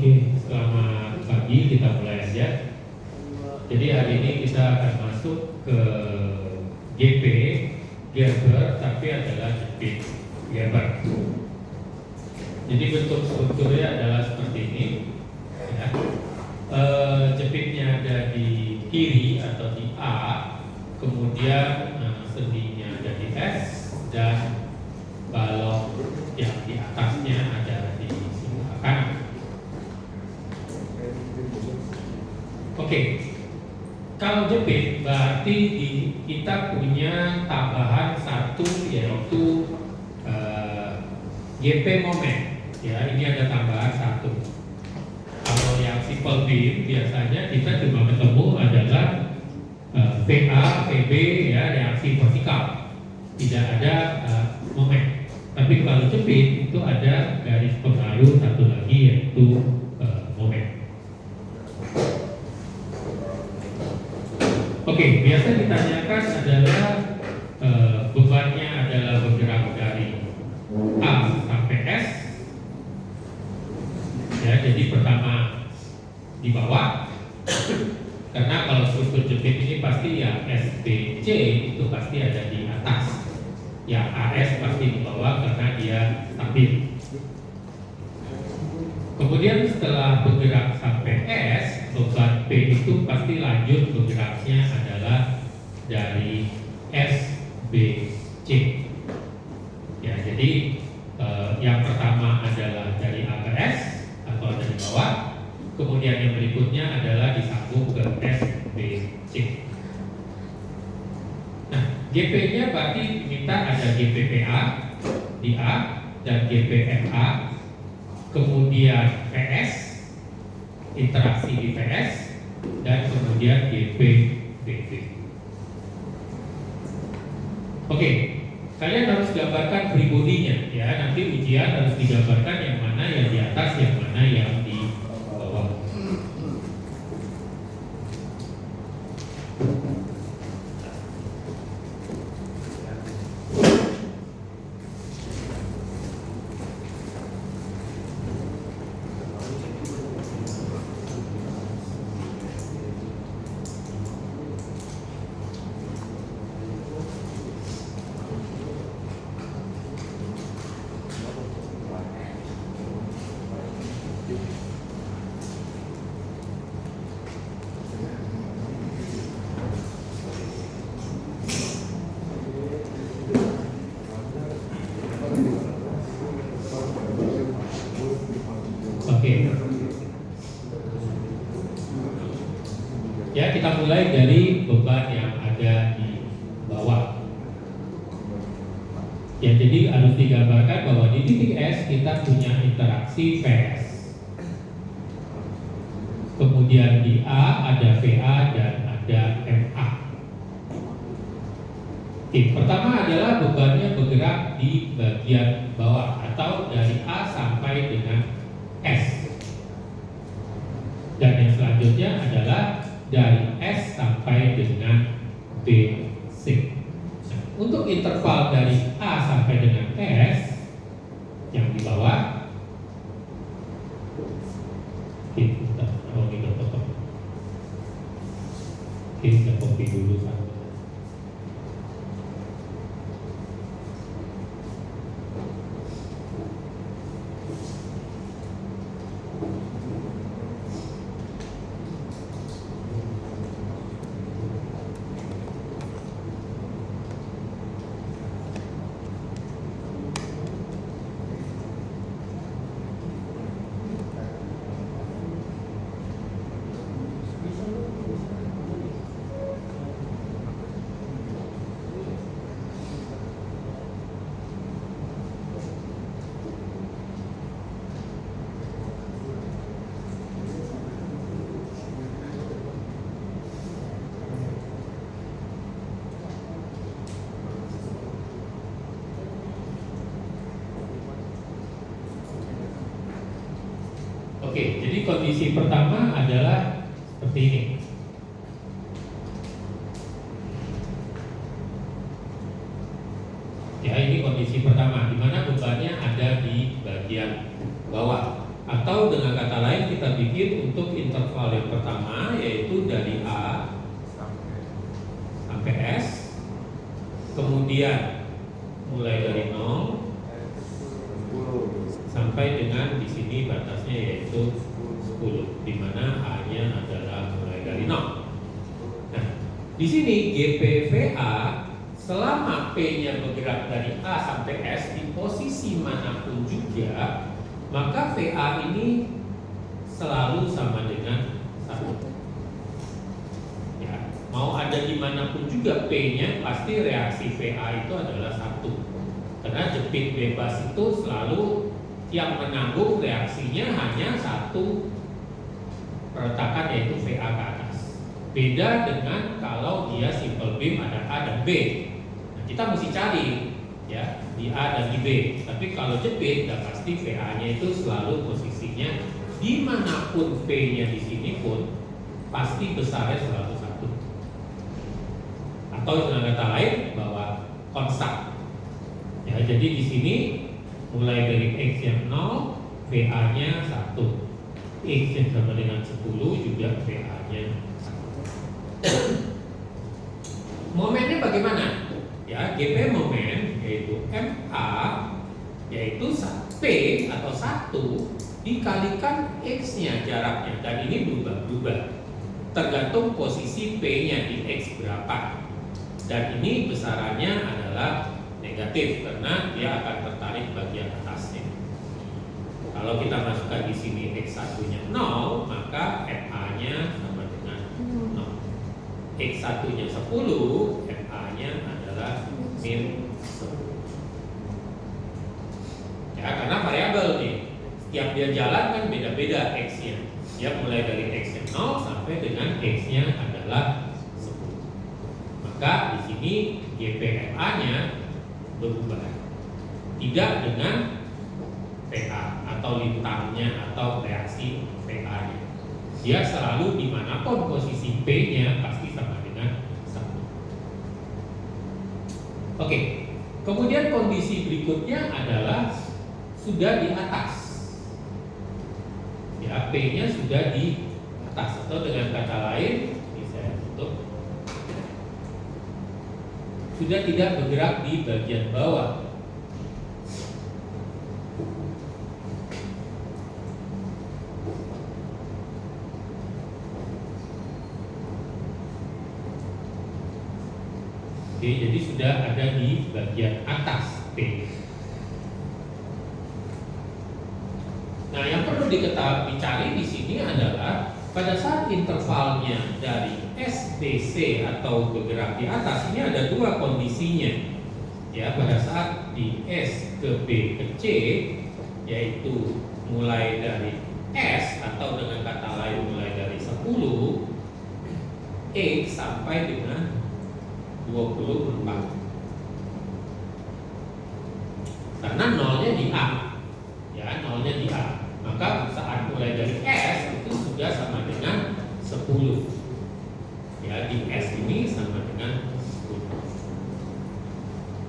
Oke, selamat pagi, kita mulai aja. Jadi hari ini kita akan masuk ke GP, Gerber, tapi adalah jepit Gerber. Jadi bentuk strukturnya adalah seperti ini ya. Jepitnya ada di kiri atau di A, kemudian sendinya ada di S, dan balok yang di atasnya ada di sebelah kanan. Oke, kalau jepit berarti kita punya tambahan satu, yaitu GP moment. Ya, ini ada tambahan satu. Kalau yang simple beam biasanya kita cuma ketemu adalah VA, VB, ya, reaksi vertikal. Tidak ada moment. Tapi kalau jepit itu ada garis pengaruh satu lagi, yaitu moment. Oke, biasa ditanyakan adalah bebannya adalah bergerak dari A sampai S. Ya, jadi pertama di bawah. Karena kalau struktur jepit ini pasti ya SBC itu pasti ada di atas. Ya AS pasti di bawah karena dia stabil. Kemudian setelah bergerak sampai S, beban P itu pasti lanjut bergeraknya adalah dari SBC. Ya, jadi yang pertama adalah dari A ke S atau ada di bawah. Kemudian yang berikutnya adalah disambung ke SBC. Nah, GP-nya berarti kita ada GPPA di A dan GPFA. Kemudian PS, interaksi di PS, dan kemudian GPBB. Oke, kalian harus gambarkan free body-nya ya. Nanti ujian harus digambarkan yang mana yang di atas, yang mana yang di bawah. Ya, kita mulai dari beban yang ada di bawah. Ya, jadi harus digambarkan bahwa di titik S kita punya interaksi PS. Kemudian di A ada VA dan ada MA. Oke, pertama adalah bebannya bergerak di bagian bawah atau dari A sampai dengan S. Dan yang selanjutnya adalah dari S sampai dengan BC. Untuk interval dari A sampai dengan S yang di bawah, kita copy dulu satu. Oke, jadi kondisi pertama adalah seperti ini. Ya, ini kondisi pertama, di mana bebannya ada di bagian bawah. Atau dengan kata lain kita bikin untuk interval yang pertama yaitu dari A sampai S, kemudian mulai dari 0 sampai dengan di sini batasnya yaitu 10, di mana A-nya adalah mulai dari 0. Nah, di sini GPVA selama P-nya bergerak dari A sampai S di posisi manapun juga, maka VA ini selalu sama dengan 1. Ya, mau ada dimanapun juga P-nya, pasti reaksi VA itu adalah 1. Karena jepit bebas itu selalu yang menanggung reaksinya hanya 1 perletakan yaitu VA ke atas. Beda dengan kalau dia simple beam ada A dan B. Nah, kita mesti cari ya di A dan di B. Tapi kalau jepit sudah pasti VA-nya itu selalu posisinya dimanapun P-nya di sini pun pasti besarnya selalu 1. Atau dengan kata lain bahwa konstan. Ya, jadi di sini mulai dari X yang 0, VA-nya 1. X yang sama dengan 10 juga VA-nya 1. Momennya bagaimana? Ya, GP momen yaitu MA yaitu P atau 1 dikalikan X-nya jaraknya, dan ini berubah-ubah tergantung posisi P-nya di X berapa. Dan ini besarannya adalah negatif karena dia akan tertarik bagian atasnya. Kalau kita masukkan di sini X1-nya 0, maka MA-nya sama dengan 0. X1-nya 10, MA-nya adalah min 10. Ya, karena variabel nih. Setiap dia jalan kan beda-beda X-nya. Dia mulai dari X-nya 0 sampai dengan X-nya adalah 10. Maka di sini GPMA-nya berubah, tidak dengan PA atau lintangnya atau reaksi PA-nya. Dia selalu dimanapun posisi P-nya pasti sama dengan 1. Oke, kemudian kondisi berikutnya adalah sudah di atas. Ya, P-nya sudah di atas, atau dengan kata lain, ini saya tutup, sudah tidak bergerak di bagian bawah. Oke, jadi sudah ada di bagian atas P. Nah, yang perlu dicari di sini adalah pada saat intervalnya dari SBC atau bergerak di atas, ini ada dua kondisinya. Ya, pada saat di S ke B ke C, yaitu mulai dari S atau dengan kata lain mulai dari 10 X sampai dengan 24. Karena nolnya di A. Ya, nolnya di A. Maka saat mulai dari S itu sudah sama dengan 10. Ya, di S ini sama dengan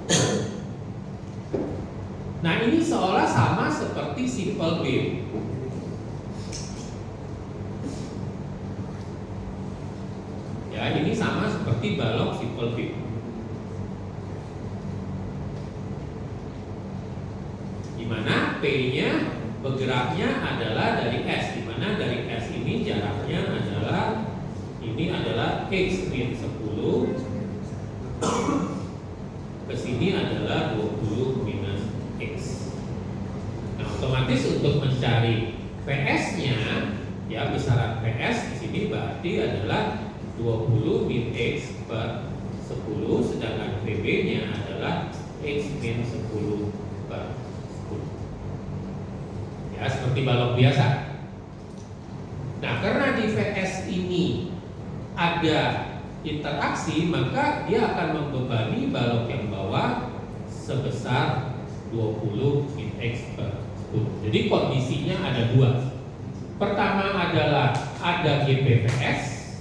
10. Nah, ini seolah sama seperti simple beam. Ya, ini sama seperti balok simple beam. Di mana P-nya bergeraknya adalah dari S, di mana dari S ini jaraknya adalah X min 10, ke sini adalah 20 minus X. Nah, otomatis untuk mencari PS-nya, ya besaran PS di sini berarti adalah 20 min X per 10, sedangkan PB-nya adalah X min 10 per 10. Ya, seperti balok biasa. Nah, karena di VS ini ada interaksi, maka dia akan membebani balok yang bawah sebesar 20 min X per 10. Jadi kondisinya ada dua. Pertama adalah ada GPVS,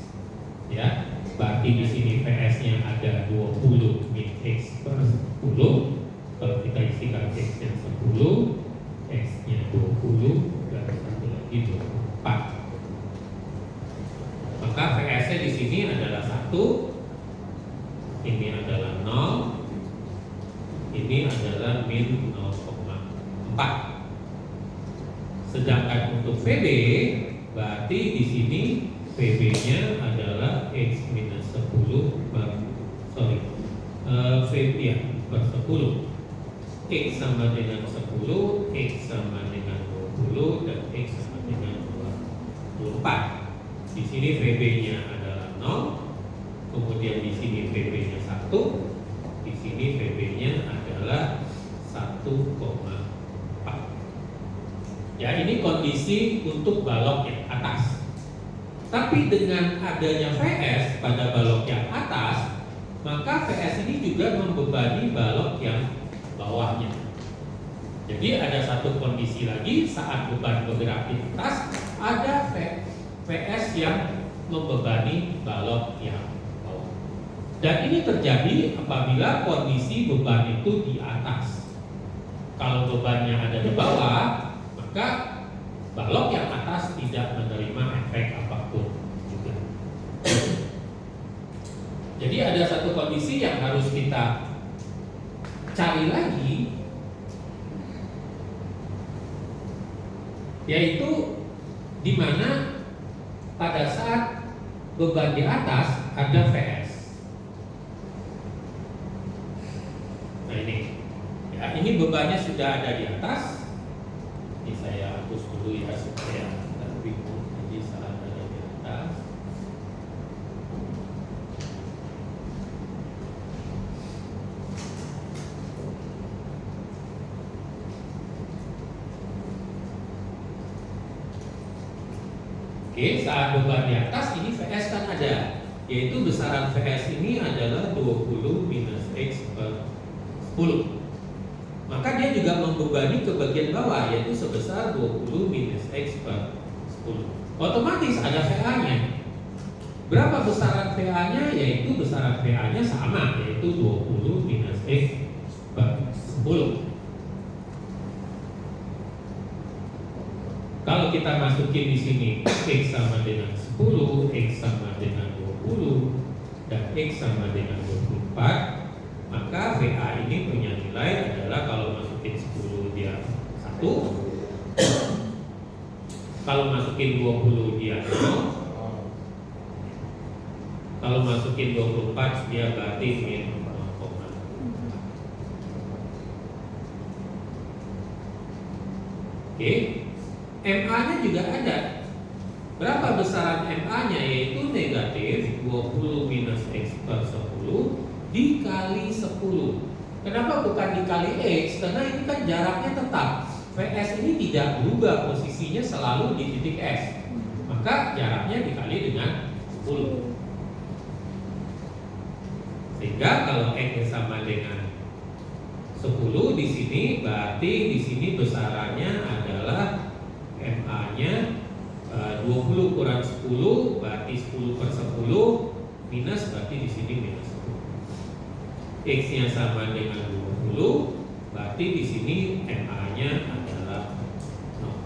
ya, berarti di sini VS-nya ada 20 min X per 10. Kalau kita isikan X-nya 10, X-nya 20 garis ini adalah min 0,4. Sedangkan untuk VB berarti di sini VB-nya adalah X minus 10 per VB ya, per 10. X sama dengan 10, X sama dengan 20, dan X sama dengan 24. Di sini VB-nya adalah 0, kemudian di sini VB-nya 1, di sini VB-nya adalah 1,4. Ya, ini kondisi untuk balok yang atas. Tapi dengan adanya VS pada balok yang atas, maka VS ini juga membebani balok yang bawahnya. Jadi ada satu kondisi lagi saat beban bergerak di atas, ada VS yang membebani balok yang bawah. Dan ini terjadi apabila kondisi beban itu di atas. Kalau bebannya ada di bawah, maka balok yang atas tidak menerima efek apapun juga. Jadi ada satu kondisi yang harus kita cari lagi, yaitu di mana pada saat beban di atas ada VS. Nah ini, ya ini bebannya sudah ada di atas. Ini saya hapus dulu ya supaya tidak bingung. Jadi saat ada di atas. Oke, saat beban di atas ini VS kan ada, yaitu besaran VS ini adalah 20 minus X per 10. Maka dia juga membebani ke bagian bawah, yaitu sebesar 20 minus X per 10. Otomatis ada VA-nya. Berapa besaran VA-nya? Yaitu besaran VA-nya sama, yaitu 20 minus X per 10. Kalau kita masukin di sini X sama dengan 10, X sama dengan 20, dan X sama dengan 24, maka VA ini punya nilai adalah kalau masukin 10 dia 1, kalau masukin 20 dia 0, kalau masukin 24 dia berarti min 0,4. Oke. MA-nya juga ada. Berapa besaran MA-nya? Yaitu negatif 20 minus X per 10 dikali 10. Kenapa bukan dikali X? Karena ini kan jaraknya tetap. VS ini tidak berubah, posisinya selalu di titik S. Maka jaraknya dikali dengan 10. Sehingga kalau X sama dengan 10 di sini, berarti di sini besarannya adalah MA-nya 20 kurang 10 berarti 10 per 10 minus berarti di sini minus 10. X-nya sama dengan 20 berarti di sini MA-nya adalah 0.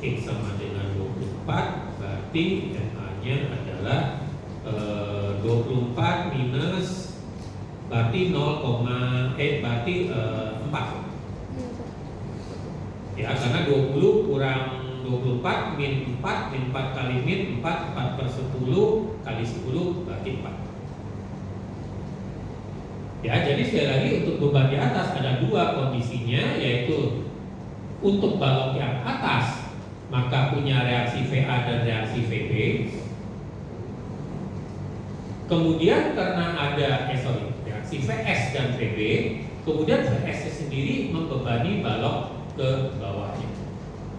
X sama dengan 24 berarti MA-nya adalah 24 minus berarti 4. Ya, karena 20 kurang 24 min 4, min 4 kali min 4, 4 per 10 kali 10 berarti 4. Ya, jadi sekali lagi untuk beban di atas ada dua kondisinya, yaitu untuk balok yang atas maka punya reaksi VA dan reaksi VB. Kemudian karena ada reaksi VS dan VB, kemudian VS sendiri membebani balok ke bawahnya.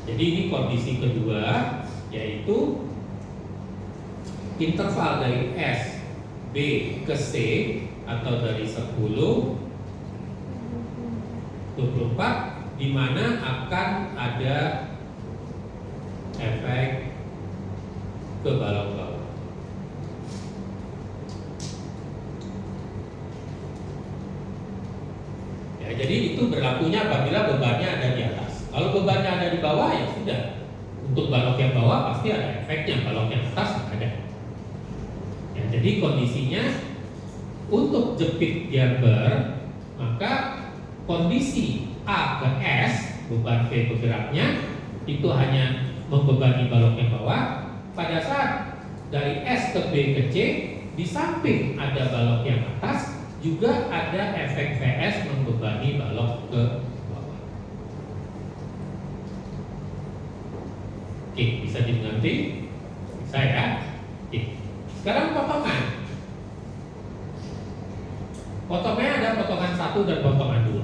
Jadi ini kondisi kedua, yaitu interval dari S, B ke C atau dari 10, 24, di mana akan ada efek ke balok bawah. Ya, jadi itu berlakunya apabila bebannya ada di atas. Kalau bebannya ada di bawah ya sudah. Untuk balok yang bawah pasti ada efeknya, balok yang atas tidak ada. Ya, jadi kondisinya untuk jepit jumper maka kondisi A ke S, beban P bergeraknya itu hanya membebani balok yang bawah. Pada saat dari S ke B ke C, di samping ada balok yang atas, juga ada efek VS membebani balok ke bawah. Oke, bisa dimengerti? Bisa ya? Oke. Sekarang potongan. Potongnya ada potongan 1 dan potongan 2.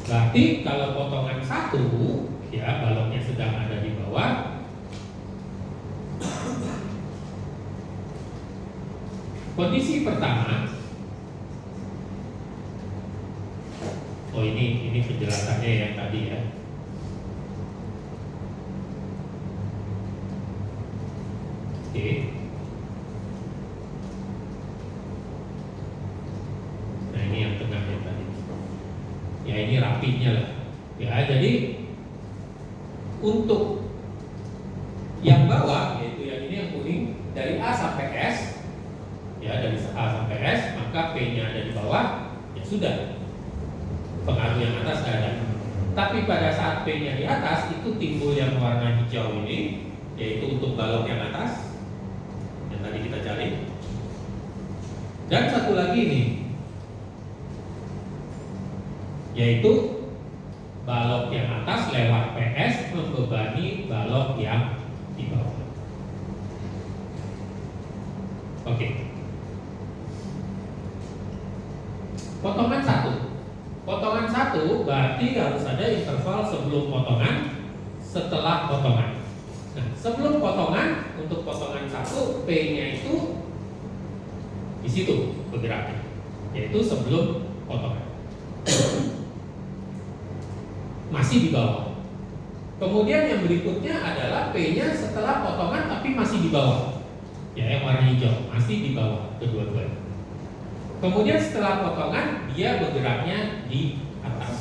Berarti kalau potongan 1, ya baloknya sedang ada di bawah. Kondisi pertama, oh ini penjelasannya yang tadi ya. Oke. Nah ini yang tengahnya tadi. Ya ini rapinya lah. Ya jadi untuk yang bawah, yaitu yang ini yang kuning, dari A sampai S, ya dari A sampai S, maka P-nya ada di bawah, ya sudah. Pengaruh yang atas tidak ada. Tapi pada saat P-nya di atas, itu timbul yang warna hijau ini, yaitu untuk balok yang atas, yang tadi kita cari. Dan satu lagi ini, yaitu balok yang atas lewat PS membebani balok yang di bawah. Oke. Potongan 1. Potongan 1 berarti harus ada interval sebelum potongan, setelah potongan. Nah, sebelum potongan, untuk potongan 1 P-nya itu di situ bergeraknya, yaitu sebelum potongan. Masih di bawah. Kemudian yang berikutnya adalah P-nya setelah potongan tapi masih di bawah. Ya, yang warna hijau masih di bawah kedua-duanya. Kemudian setelah potongan dia bergeraknya di atas.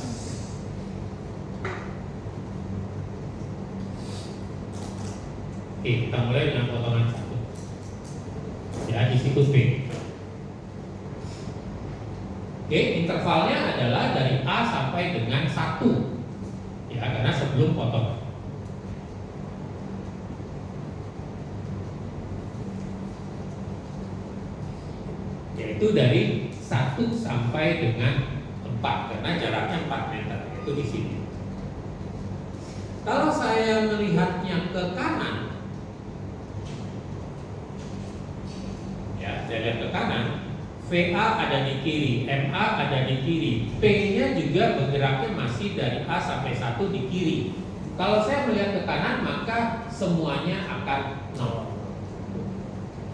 Oke, kita mulai dengan potongan 1. Ya, di situ P. Oke, intervalnya adalah dari A sampai dengan 1. Ya, karena sebelum potongan. Yaitu dari 1 sampai dengan 4, karena jaraknya 4 meter, itu di sini. Kalau saya melihatnya ke kanan, ya, saya lihat ke kanan, VA ada di kiri, MA ada di kiri, P-nya juga bergeraknya masih dari A sampai 1 di kiri. Kalau saya melihat ke kanan, maka semuanya akan 0.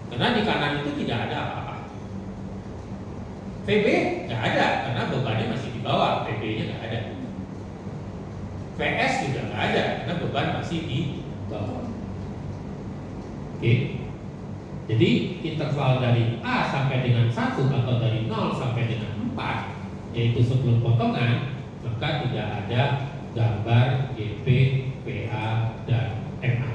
Karena di kanan itu tidak ada apa-apa. VB nggak ada, karena bebannya masih di bawah, VB-nya nggak ada. VS juga nggak ada, karena beban masih di bawah. Oke. Jadi interval dari A sampai dengan 1 atau dari 0 sampai dengan 4, yaitu sebelum potongan, maka tidak ada gambar GP, PA, dan MA.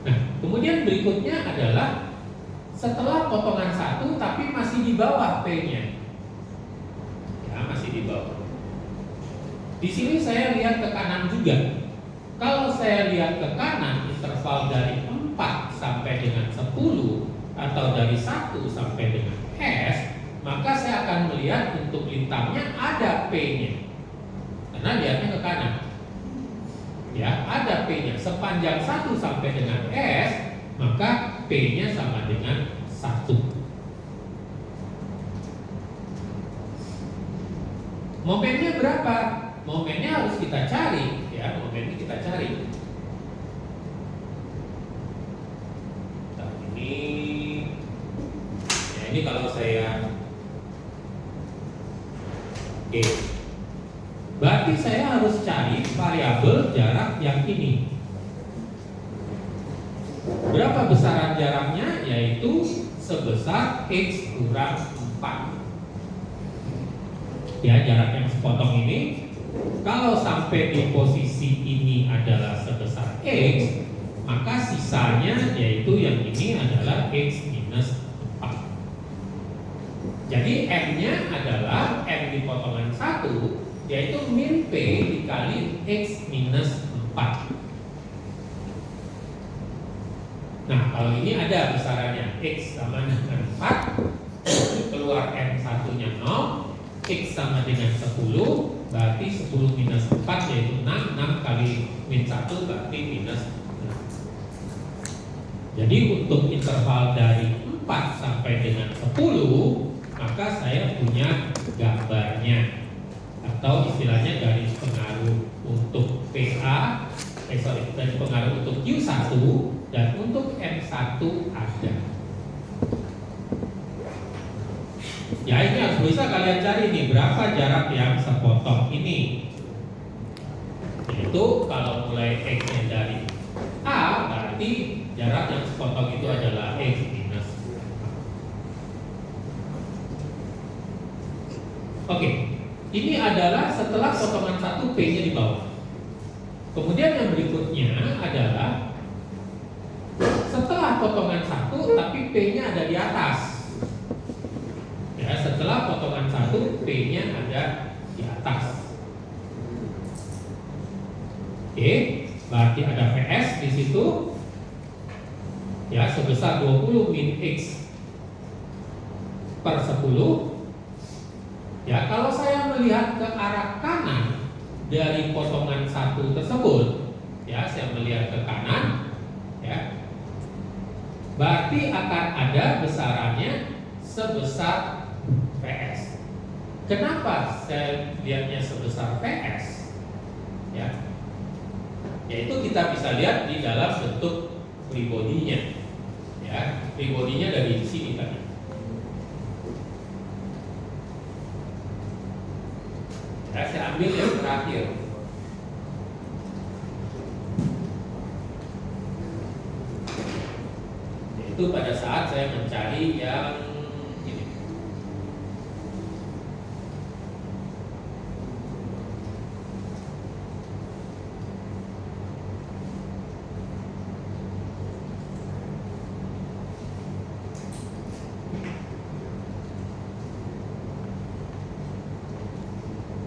Nah, kemudian berikutnya adalah setelah potongan 1 tapi masih di bawah P-nya. Ya, masih di bawah. Di sini saya lihat ke kanan juga. Kalau saya lihat ke kanan, interval dari 4 sampai dengan 10 atau dari 1 sampai dengan S, maka saya akan melihat untuk lintangnya ada P-nya. Karena lihatnya ke kanan. Ya, ada P-nya. Sepanjang 1 sampai dengan S, maka P-nya sama dengan 1. Momennya berapa? Momennya harus kita cari, ya, momennya kita cari. Nah, ini kalau saya, oke. Berarti saya harus cari variabel jarak yang ini. Berapa besaran jaraknya? Yaitu sebesar X kurang 4. Ya, jarak yang sepotong ini, kalau sampai di posisi ini adalah sebesar X, maka sisanya yaitu yang ini adalah X minus 4. Jadi M-nya adalah M di potongan 1, yaitu min P dikali X minus 4. Nah, kalau ini ada besarannya X sama dengan 4, keluar M1-nya 0, X sama dengan 10, berarti 10 minus 4 yaitu 6, 6 kali min 1 berarti minus 6. Jadi untuk interval dari 4 sampai dengan 10, maka saya punya gambarnya, atau istilahnya garis pengaruh untuk PA, garis pengaruh untuk Q1 dan untuk M1 ada. Ya, ini harus bisa kalian cari nih berapa jarak yang sepotong ini. Yaitu kalau mulai X-nya dari A, berarti jarak yang sepotong itu adalah X minus. Oke, ini adalah setelah potongan 1 P-nya di bawah. Kemudian yang berikutnya adalah setelah potongan 1 tapi P-nya ada di atas. Ya, setelah potongan 1 P-nya ada di atas. Oke, berarti ada VS di situ. Ya, sebesar 20 min X per 10. Ya, kalau saya melihat ke arah kanan dari potongan 1 tersebut, ya, saya melihat ke kanan, ya, berarti akan ada besarannya sebesar VS. Kenapa saya lihatnya sebesar VS? Ya, yaitu kita bisa lihat di dalam bentuk free body-nya. Ya, free body-nya dari sini tadi. Ya, saya ambil yang terakhir. Yaitu pada saat saya mencari yang ini.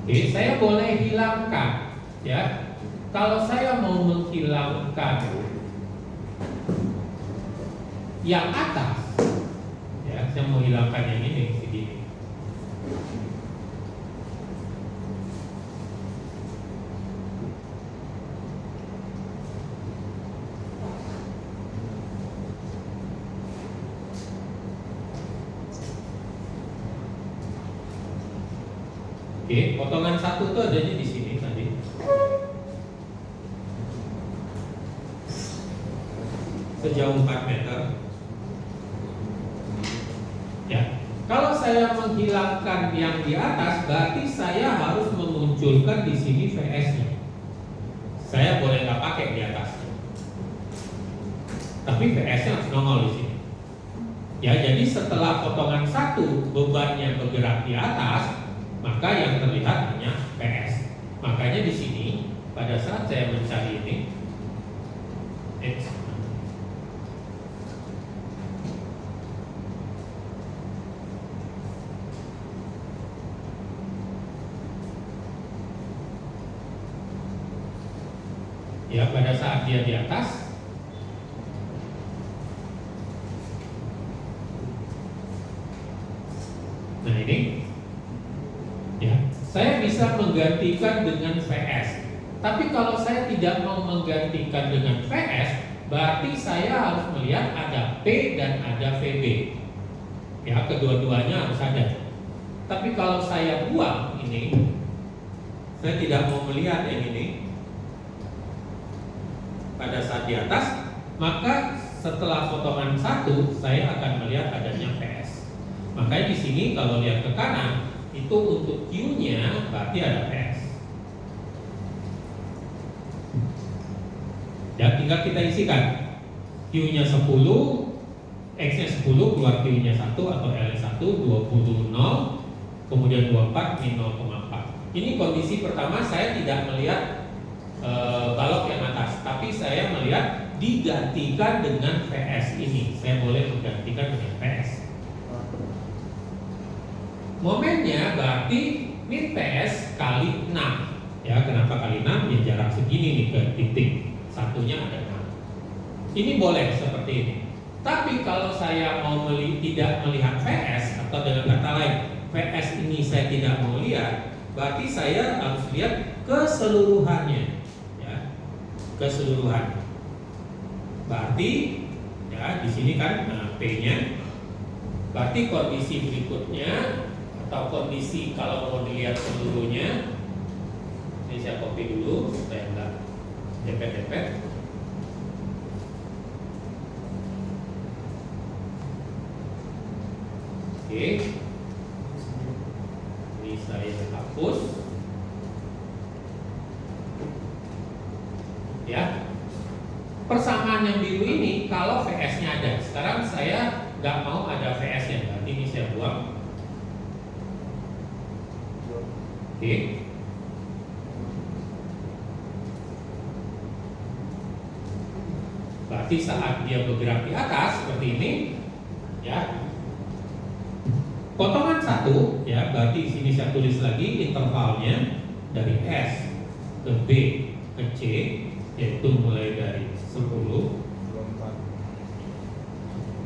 Oke, saya boleh hilangkan, ya. Kalau saya mau menghilangkan yang atas, ya, saya mau hilangkan yang ini, segini. Oke, potongan 1 itu adanya di sini tadi. Sejauh 4 meter. Ya, kalau saya menghilangkan yang di atas, berarti saya harus memunculkan di sini VS-nya. Saya boleh nggak pakai di atasnya, tapi VS-nya harus nongol di sini. Ya, jadi setelah potongan 1 bebannya bergerak di atas, maka yang terlihat hanya PS. Makanya di sini pada saat saya mencari ini X, ya, pada saat dia di atas, nah ini, ya, saya bisa menggantikan dengan VS. Tapi kalau saya tidak mau menggantikan dengan VS, berarti saya harus melihat ada P dan ada VB. Ya, kedua-duanya harus ada. Tapi kalau saya buang ini, saya tidak mau melihat yang ini pada saat di atas, maka setelah potongan 1 saya akan melihat adanya PS. Makanya di sini kalau lihat ke kanan itu untuk Q-nya berarti ada PS. Ya, tinggal kita isikan Q-nya 10, X-nya 10, keluar Q-nya 1 atau L1 20 0, kemudian 24 min 0,4. Ini kondisi pertama, saya tidak melihat balok yang atas, tapi saya melihat digantikan dengan VS ini. Saya boleh menggantikan dengan VS. Momennya berarti min PS kali 6. Ya, kenapa kali 6? Ya jarak segini nih ke titik. Satunya ada 6. Ini boleh seperti ini. Tapi kalau saya mau tidak melihat PS, atau dengan kata lain, PS ini saya tidak mau lihat, berarti saya harus lihat keseluruhannya. Ya, keseluruhan. Berarti ya di sini kan P-nya. Berarti kondisi berikutnya atau kondisi kalau mau dilihat seluruhnya, ini saya copy dulu supaya enggak dempet-dempet. Oke, ini saya hapus. Ya, persamaan yang biru ini kalau VS-nya ada. Sekarang saya nggak mau ada VS-nya, berarti ini saya buang. Oke. Berarti saat dia bergerak di atas seperti ini, ya. Potongan 1, ya, berarti di sini saya tulis lagi intervalnya dari S ke B ke C, yaitu mulai dari 10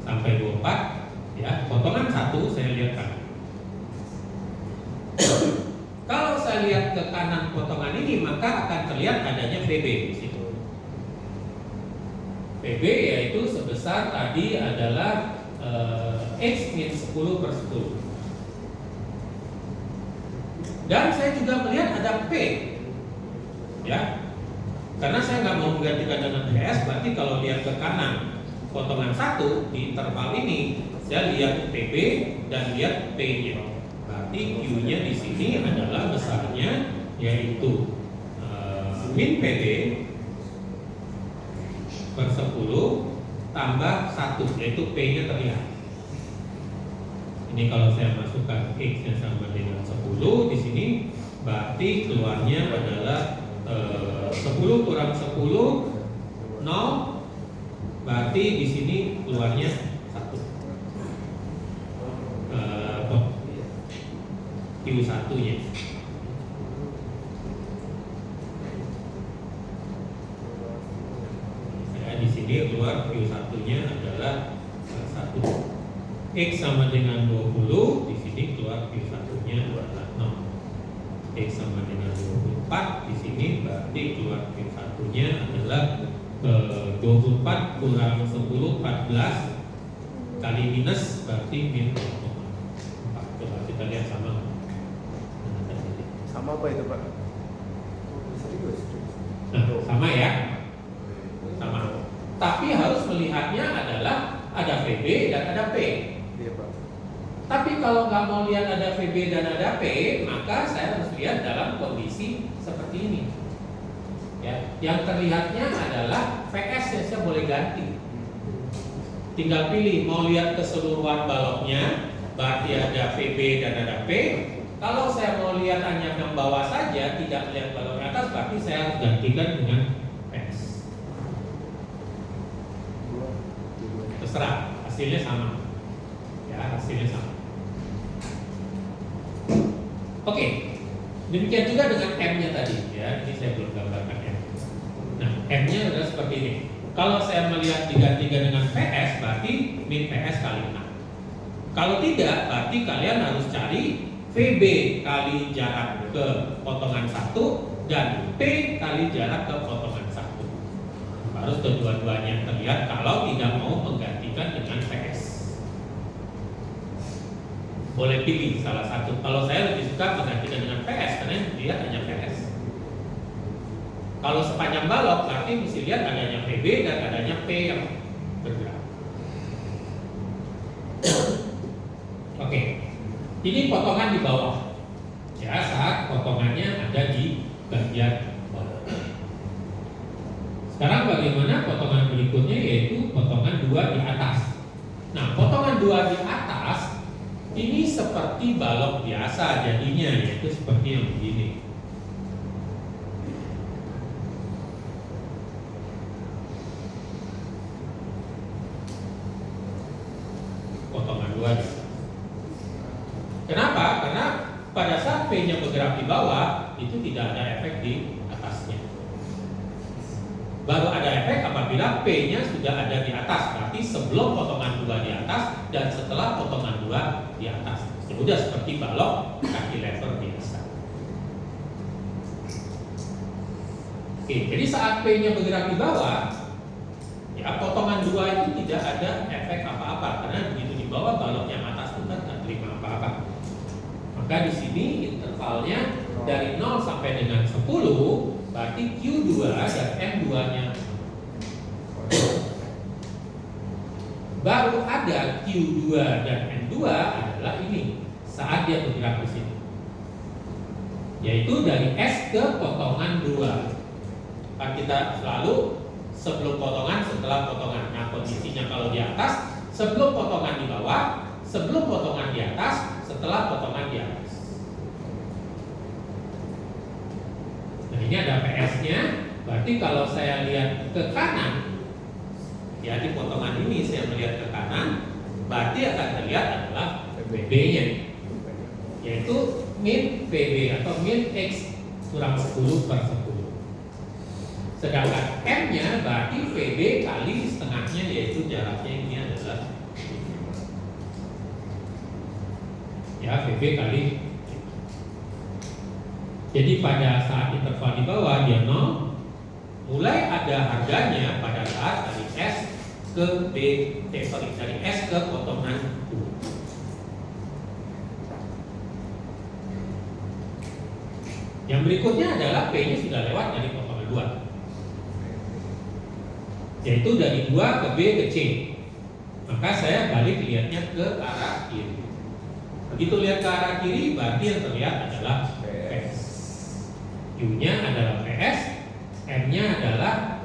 sampai 24, ya. Potongan 1 saya lihatkan. Kalau saya lihat ke kanan potongan ini, maka akan terlihat adanya VB di situ. VB yaitu sebesar tadi adalah X min 10 per 10. Dan saya juga melihat ada P, ya. Karena saya nggak mau menggantikan dengan PS, berarti kalau lihat ke kanan potongan 1 di interval ini, saya lihat PB dan lihat P-nya. Berarti Q-nya di sini adalah besarnya yaitu min PB per 10 tambah 1, yaitu P-nya terlihat. Ini kalau saya masukkan X-nya sama dengan 10 di sini, berarti keluarnya adalah 10 kurang 10 0, berarti di sini keluarnya 1. Q1-nya. Ya, di sini keluar Q1-nya adalah 1. X sama dengan 20, di sini keluar Q1-nya adalah 0. X sama dengan 24, di sini berarti keluar Q1-nya adalah 24 kurang 10, 14 kali minus, berarti min 4. Coba kita lihat sama. Sama apa itu Pak? Nah, sama ya, sama. Tapi harus melihatnya adalah ada VB dan ada P. Iya Pak. Tapi kalau nggak mau lihat ada VB dan ada P, maka saya harus lihat dalam kondisi seperti ini. Ya, yang terlihatnya adalah VS yang saya boleh ganti. Tinggal pilih mau lihat keseluruhan baloknya, berarti ada VB dan ada P. Kalau saya mau lihat hanya yang bawah saja, tidak melihat balok atas, berarti saya harus gantikan dengan PS. Terserah, hasilnya sama. Ya, hasilnya sama. Oke, demikian juga dengan M-nya tadi. Ya, ini saya belum gambarkan M. Nah, M-nya adalah seperti ini. Kalau saya melihat digantikan dengan PS, berarti min PS kali 6. Kalau tidak, berarti kalian harus cari VB kali jarak ke potongan 1 dan P kali jarak ke potongan 1. Harus kedua-duanya terlihat kalau tidak mau menggantikan dengan PS. Boleh pilih salah satu. Kalau saya lebih suka menggantikan dengan PS karena dia hanya PS. Kalau sepanjang balok berarti mesti lihat adanya PB dan adanya P yang bergerak. Oke. Ini potongan di bawah. Ya, saat potongannya ada di bagian bawah. Sekarang bagaimana potongan berikutnya, yaitu potongan 2 di atas. Nah, potongan 2 di atas ini seperti balok biasa jadinya, yaitu seperti yang begini. Potongan 2 di atas. Kenapa? Karena pada saat P-nya bergerak di bawah, itu tidak ada efek di atasnya. Baru ada efek apabila P-nya sudah ada di atas, berarti sebelum potongan 2 di atas dan setelah potongan 2 di atas. Ya udah seperti balok cantilever biasa. Oke, jadi saat P-nya bergerak di bawah, ya potongan 2 itu tidak ada efek apa-apa karena begitu di bawah balok yang atas itu kan tidak terima apa-apa. Maka di sini intervalnya dari 0 sampai dengan 10, berarti Q2 dan M2-nya. Baru ada Q2 dan M2 adalah ini saat dia bergerak di sini. Yaitu dari S ke potongan 2. Kan kita selalu sebelum potongan, setelah potongan. Nah, kondisinya kalau di atas, sebelum potongan di bawah, sebelum potongan di atas, setelah potongan di atas. Nah, ini ada PS-nya. Berarti kalau saya lihat ke kanan, ya di potongan ini saya melihat ke kanan, berarti akan terlihat adalah PB-nya, yaitu min PB atau min X kurang 10 per 10. Sedangkan M-nya berarti PB kali setengahnya, yaitu jaraknya ini adalah ya PB kali. Jadi pada saat interval di bawah dia 0, mulai ada harganya pada saat dari S ke B, dari S ke potongan 2. Yang berikutnya adalah P-nya sudah lewat dari potongan 2, yaitu dari 2 ke B ke C. Maka saya balik lihatnya ke arah kiri. Begitu lihat ke arah kiri, berarti yang terlihat adalah PS. Q-nya adalah PS, M-nya adalah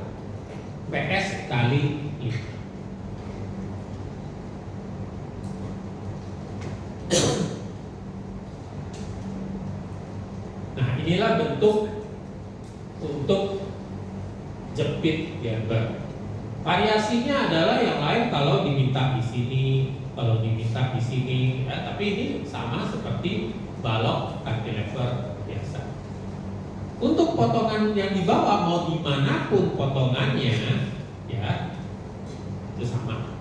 PS kali 5. Nah, inilah bentuk untuk jepit Gerber. Variasinya adalah yang lain kalau diminta di sini, kalau diminta di sini, ya, tapi ini sama seperti balok cantilever biasa. Untuk potongan yang di bawah mau dimanapun potongannya, ya itu sama.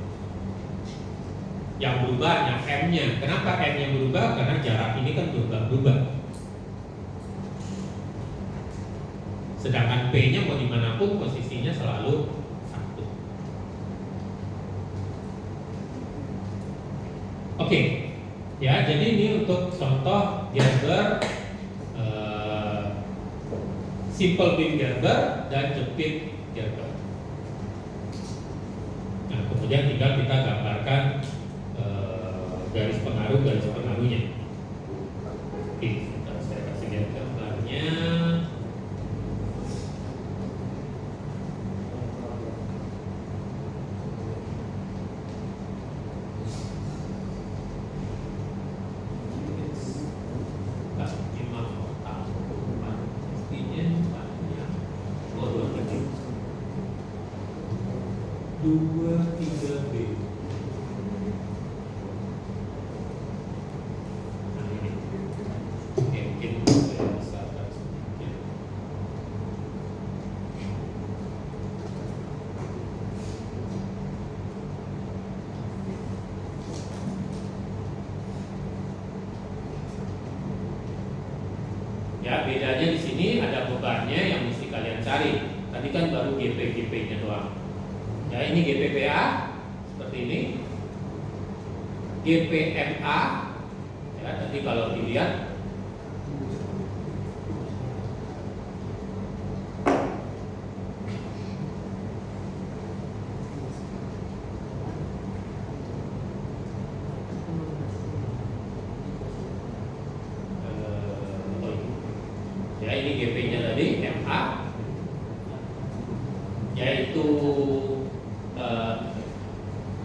Yang berubah yang M-nya. Kenapa M-nya berubah? Karena jarak ini kan berubah-ubah. Sedangkan P-nya mau dimanapun posisinya selalu 1. Oke, ya jadi ini untuk contoh Gerber, simple beam Gerber dan jepit Gerber. Nah, kemudian tinggal kita gambarkan garis pengaruhnya. Oke, saya kasih lihat gambarnya. Ya, bedanya di sini ada bebannya yang mesti kalian cari. Tadi kan baru GP-nya doang. Ya, ini GPPA seperti ini. GPMA. Ya, tadi kalau dilihat ini GP-nya tadi MA, yaitu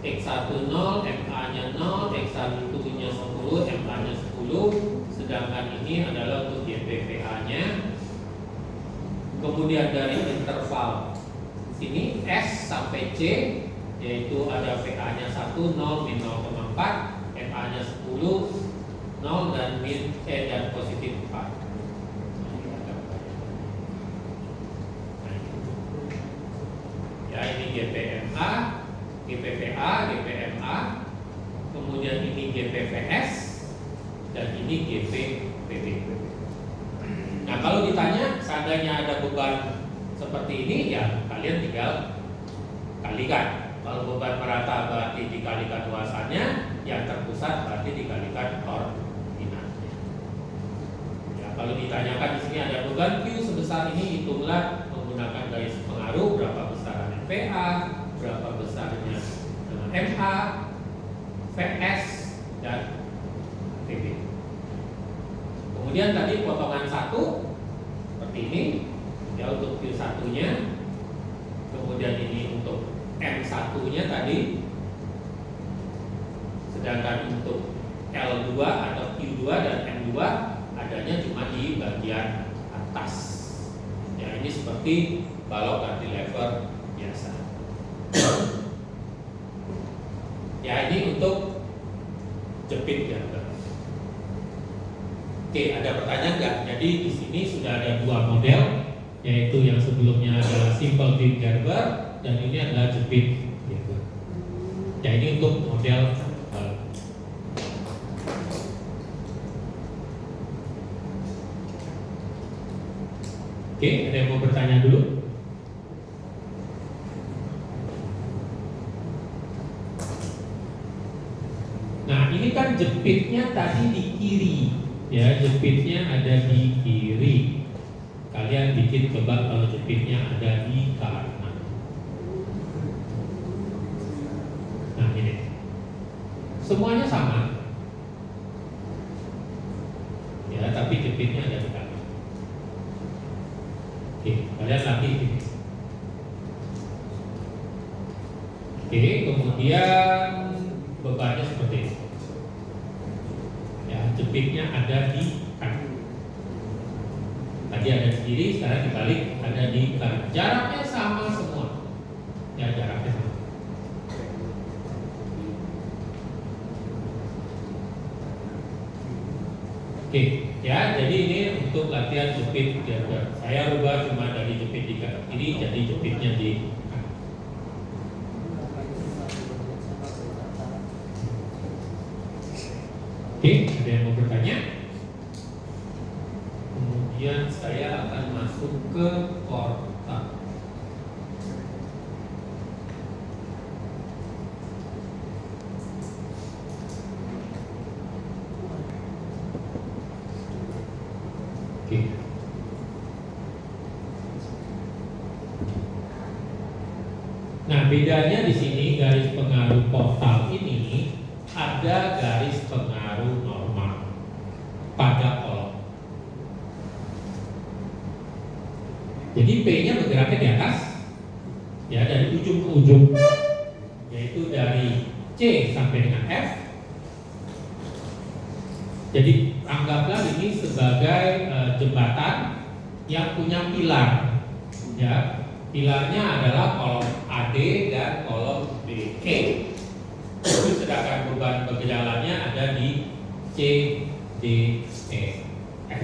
X10, MA-nya 0, X1-nya 10, MA-nya 10. Sedangkan ini adalah untuk GPPA-nya. Kemudian dari interval sini S sampai C, yaitu ada PA-nya 1, 0, min 0,4, MA-nya 10, 0,5, 0 dan dan positif 4. Ya, ini GPMA, GPPA, GPMA, kemudian ini GPPS, dan ini GPPB. Nah, kalau ditanya seandainya ada beban seperti ini, ya kalian tinggal kalikan. Kalau beban merata berarti dikalikan luasannya, yang terpusat berarti dikalikan koordinatnya. Ya, kalau ditanyakan di sini ada beban Q sebesar ini, hitunglah menggunakan garis pengaruh berapa besaran VA, berapa besarnya MA, VS, dan VB. Kemudian tadi potongan 1 seperti ini, ya untuk Q1-nya. Kemudian ini untuk M1-nya tadi. Sedangkan untuk L2 atau Q2 dan M2 adanya cuma di bagian atas. Ya, ini seperti balok cantilever biasa. Ya, ini untuk jepit girder. Oke, ada pertanyaan nggak? Jadi di sini sudah ada 2 model, yaitu yang sebelumnya adalah simple beam girder dan ini adalah jepit girder. Ya, ini untuk model Oke, ada yang mau bertanya dulu? Nah, ini kan jepitnya tadi di kiri. Ya, jepitnya ada di kiri. Kalian bikin coba kalau jepitnya ada di kanan. Nah, ini. Semuanya sama. Ya, tapi jepitnya ada di kanan. Oke, kalian latih ini. Oke, kemudian bebannya seperti ini. Ya, jepitnya ada di kanan. Tadi ada di kiri, sekarang dibalik ada di kanan. Jaraknya sama semua. Ya, jaraknya sama. Oke, ya, jadi ini untuk latihan jepit girder. Saya rubah cuma dari jepit di kanan kiri jadi jepitnya di kanan. Oke, ada yang mau bertanya? Kemudian saya akan masuk ke kotak. Oke. Nah, bedanya di sini garis pengaruh portal ini ada garis pengaruh normal pada kolom. Jadi P-nya bergeraknya di atas, ya dari ujung ke ujung, yaitu dari C sampai dengan F. Jadi anggaplah ini sebagai jembatan yang punya pilar. Ya, pilarnya adalah kolom AD dan kolom BE. Sedangkan beban berjalannya ada di C, D, E, F.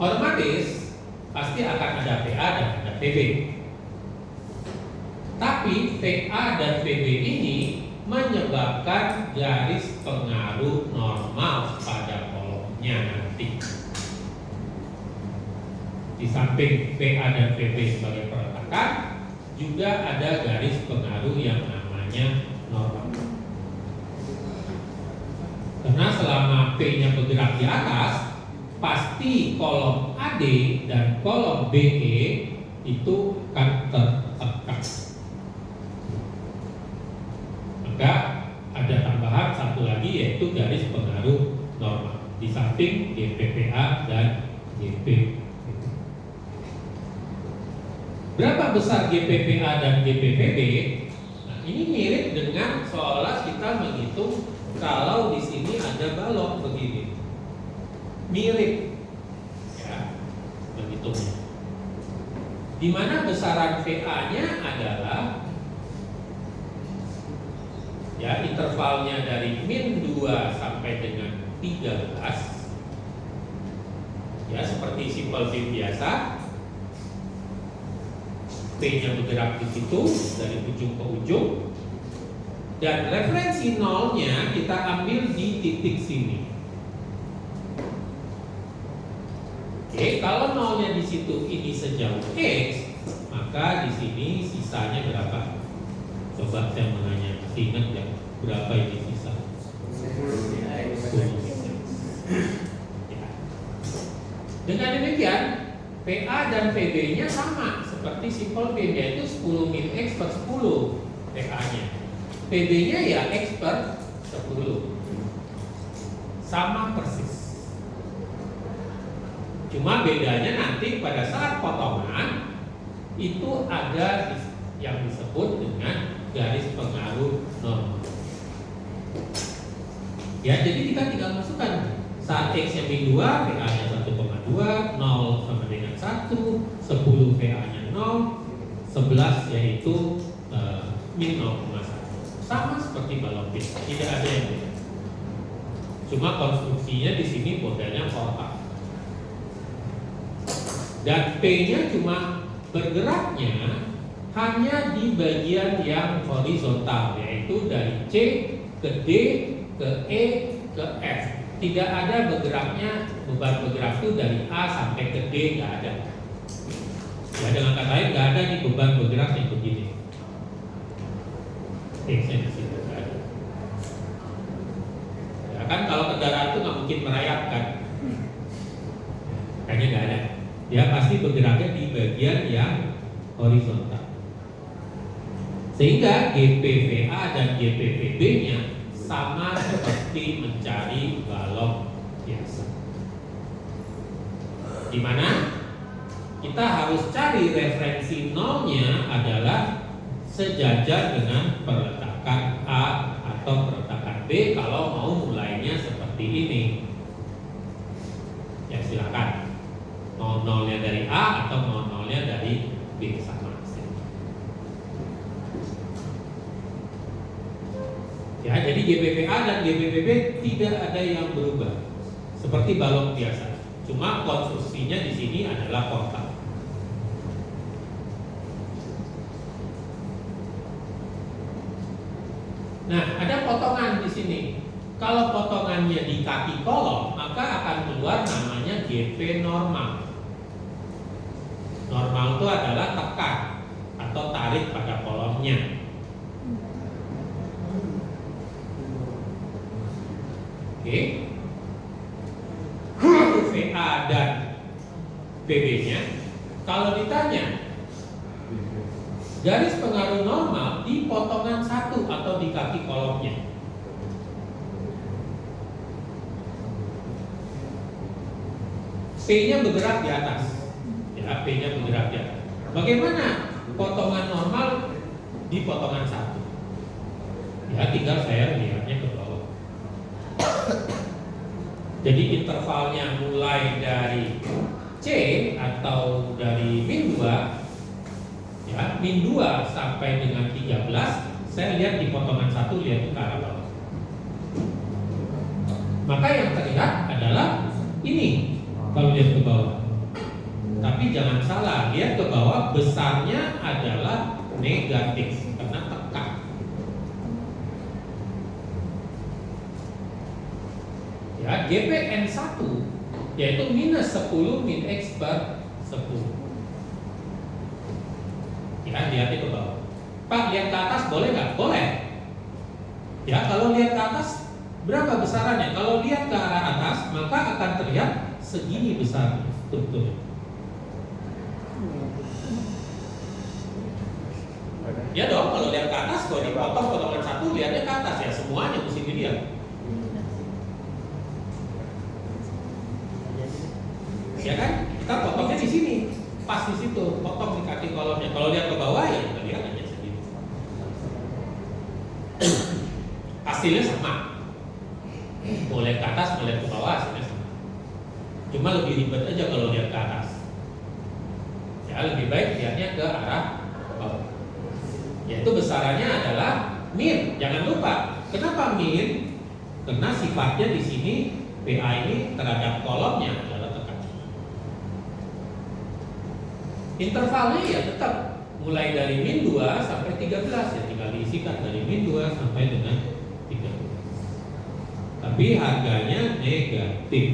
Otomatis pasti akan ada PA dan ada PB. Tapi PA dan PB ini menyebabkan garis pengaruh normal pada kolomnya nanti. Di samping PA dan PB sebagai peletakan, juga ada garis pengaruh yang namanya normal. Karena selama P-nya bergerak di atas, pasti kolom AD dan kolom BE itu akan tertekan. Maka ada tambahan satu lagi yaitu garis pengaruh normal di samping GPPA dan GP. Berapa besar GPPA dan GPPB? Nah, ini mirip dengan seolah kita menghitung kalau di sini ada balok begini. Mirip, ya, menghitungnya. Di mana besaran VA-nya adalah ya intervalnya dari min 2 sampai dengan 13. Ya, seperti simple B biasa. P-nya bergerak di situ dari ujung ke ujung. Dan referensi nolnya kita ambil di titik sini. Oke, kalau nolnya di situ ini sejauh X, maka di sini sisanya berapa? Coba saya menanya, masih ingat ya berapa ini sisa? 10 ya. Dengan demikian, PA dan PB-nya sama seperti simple B, yaitu 10 min X per 10 PA-nya. PB-nya ya X per 10. Sama persis. Cuma bedanya nanti pada saat potongan itu ada yang disebut dengan garis pengaruh normal. Ya, jadi kita tinggal masukkan saat X-nya min 2, PA-nya 1,2, 0 sama dengan 1, 10 PA-nya 0, 11 yaitu min 0,1. Sama seperti balon pin, tidak ada yang beda. Cuma konstruksinya di sini modelnya kotak. Dan P-nya cuma bergeraknya hanya di bagian yang horizontal, yaitu dari C ke D ke E ke F. Tidak ada bergeraknya, beban bergerak itu dari A sampai ke D, nggak ada. Ya, dengan kata lain nggak ada nih beban bergerak yang begini. X-nya di situ nggak ada. Ya kan kalau kendaraan itu nggak mungkin merayap kan? Kayaknya nggak ada. Ya pasti bergeraknya di bagian yang horizontal. Sehingga GPVA dan GPVB-nya sama seperti mencari balok biasa. Di mana kita harus cari referensi nolnya adalah sejajar dengan perletakan A atau perletakan B kalau mau mulainya seperti ini. Ya silakan. Mau nolnya dari A atau mau nolnya dari B sama. Ya, jadi GPVA dan GPVB tidak ada yang berubah, seperti balok biasa. Cuma konstruksinya di sini adalah kotak. Nah, ada potongan di sini. Kalau potongannya di kaki kolom, maka akan keluar namanya GP normal. Normal itu adalah tekan atau tarik pada kolomnya. Oke. VA dan PB-nya, kalau ditanya garis pengaruh normal di potongan 1 atau di kaki kolomnya. P-nya bergerak di atas. Ya, P-nya bergerak di atas. Bagaimana potongan normal di potongan 1? Ya, tinggal saya lihatnya ke bawah. Jadi intervalnya mulai dari C atau dari min 2, ya, min 2 sampai dengan 13, saya lihat di potongan 1 lihat ke arah bawah. Maka yang terlihat adalah ini kalau lihat ke bawah. Tapi jangan salah, lihat ke bawah besarnya adalah negatif karena tekan. Ya, GPN 1 yaitu minus 10 min X per 10. Ya, lihatnya ke bawah. Pak, lihat ke atas boleh nggak? Boleh. Ya, kalau lihat ke atas berapa besarannya? Kalau lihat ke arah atas maka akan terlihat segini besar strukturnya. Ya dong, kalau lihat ke atas, kalau dipotong potongan 1 lihatnya ke atas ya, semuanya mesti dilihat. Ya kan? Kita potongnya di sini, pas di situ, potong di kaki kolomnya. Kalau lihat ke bawah ya kita lihat hanya segini. Hasilnya sama. Mau lihat ke atas, mau lihat ke bawah hasilnya sama. Cuma lebih ribet aja kalau lihat ke atas. Ya lebih baik lihatnya ke arah bawah. Yaitu besarannya adalah min. Jangan lupa. Kenapa min? Karena sifatnya di sini PA ini terhadap kolomnya adalah tekanan. Intervalnya ya tetap mulai dari min 2 sampai 13 ya, tinggal diisikan dari min 2 sampai dengan 13. Tapi harganya negatif.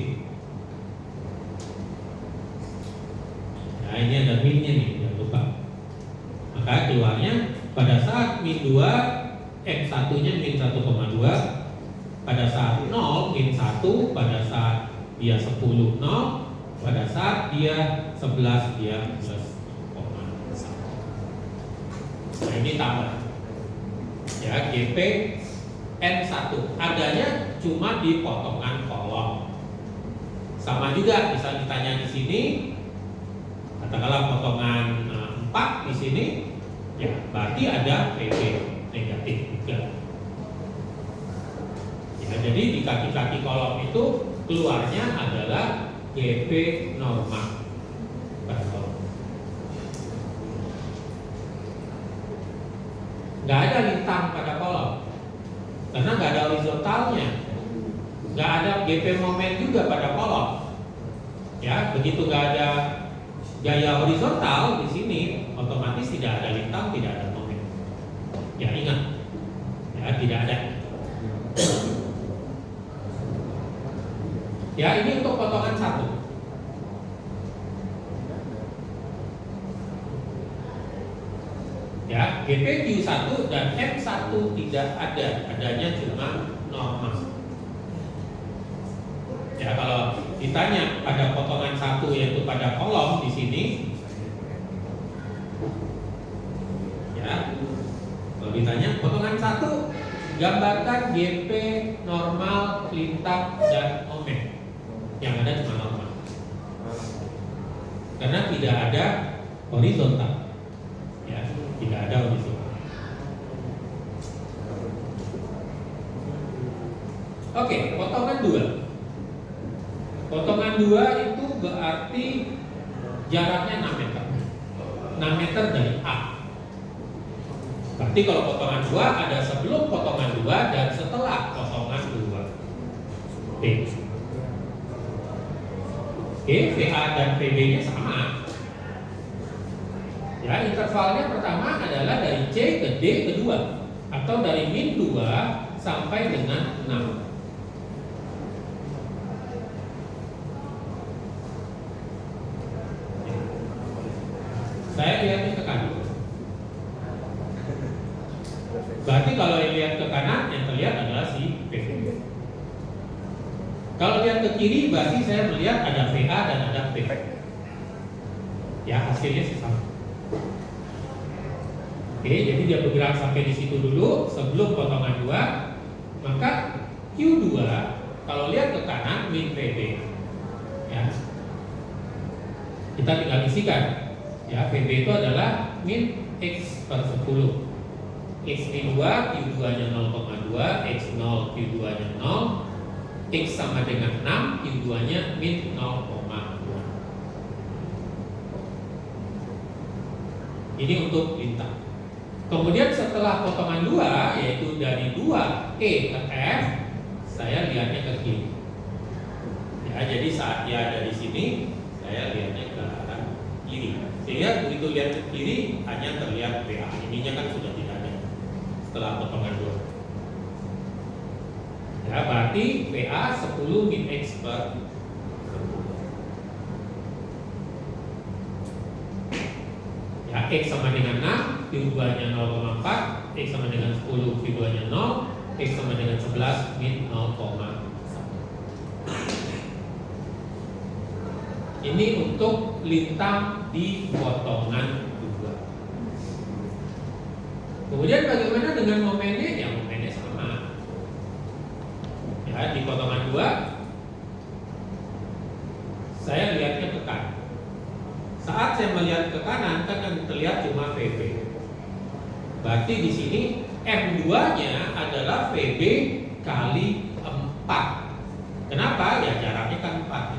Nah ini ada minnya nih, jangan lupa. Maka keluarnya pada saat min 2 M1 nya min 1,2, pada saat 0 min 1, pada saat dia 10 0, pada saat dia 11 dia plus 0,1. Nah ini tambah ya, GP N1 adanya cuma di potongan kolom. Sama juga bisa ditanya di sini, katakanlah potongan 4 di sini, ya berarti ada PB negatif juga. Ya, jadi di kaki-kaki kolom itu keluarnya adalah GP normal pada kolom. Nggak ada lintang pada kolom karena nggak ada horizontalnya, nggak ada GP momen juga pada kolom. Ya, begitu nggak ada gaya horizontal di sini, otomatis tidak ada lintang, tidak ada momen. Ya ingat, ya tidak ada. Ya ini untuk potongan 1. Ya, GP Q1 dan M1 tidak ada, adanya cuma normal. Ya kalau ditanya pada potongan 1 yaitu pada kolom di sini, ya kalau ditanya potongan 1 gambarkan GP normal, lintang dan momen. Yang ada cuma normal, karena tidak ada horizontal. Ya, tidak ada horizontal. Oke, potongan 2. Potongan 2 itu berarti jaraknya 6 meter. 6 meter dari A. Berarti kalau potongan 2 ada sebelum potongan 2 dan setelah potongan 2. B. Oke, VA dan PB-nya sama. Ya, intervalnya pertama adalah dari C ke D kedua, atau dari min 2 sampai dengan 6. Saya lihatnya ke kanan. Berarti kalau lihat ke kanan, yang terlihat adalah si PB. Kalau lihat ke kiri, berarti saya melihat ada VA dan ada PB. Ya, hasilnya sih sama. Oke, jadi dia bergerak sampai di situ dulu sebelum potongan 2. Maka Q2 kalau lihat ke kanan min PB. Ya. Kita tinggal isikan. Ya, PB itu adalah min X per 10. X min 2, Q2 nya 0,2, X0, Q2 nya 0, X sama dengan 6, Q2 nya min 0,2. Ini untuk lintang. Kemudian setelah potongan 2, yaitu dari 2E ke F, saya lihatnya ke kiri. Ya, jadi saat dia ada di sini, saya lihatnya ke arah kiri. Sehingga begitu lihat ke kiri, hanya terlihat PA. Ininya kan sudah tidak ada setelah potongan 2. Ya, berarti PA 10 min X per 10. Ya, X sama dengan 6, Q2 nya 0,4, X sama dengan 10, Q2 nya 0, X sama dengan 11 min 0,1. Ini untuk lintang di potongan 2. Kemudian bagaimana dengan momennya? Ya, momennya sama. Ya, di potongan 2 saya lihatnya ke kanan. Saat saya melihat ke kanan kan terlihat cuma VB. Berarti di sini M2-nya adalah VB kali 4. Kenapa? Ya jaraknya kan 4.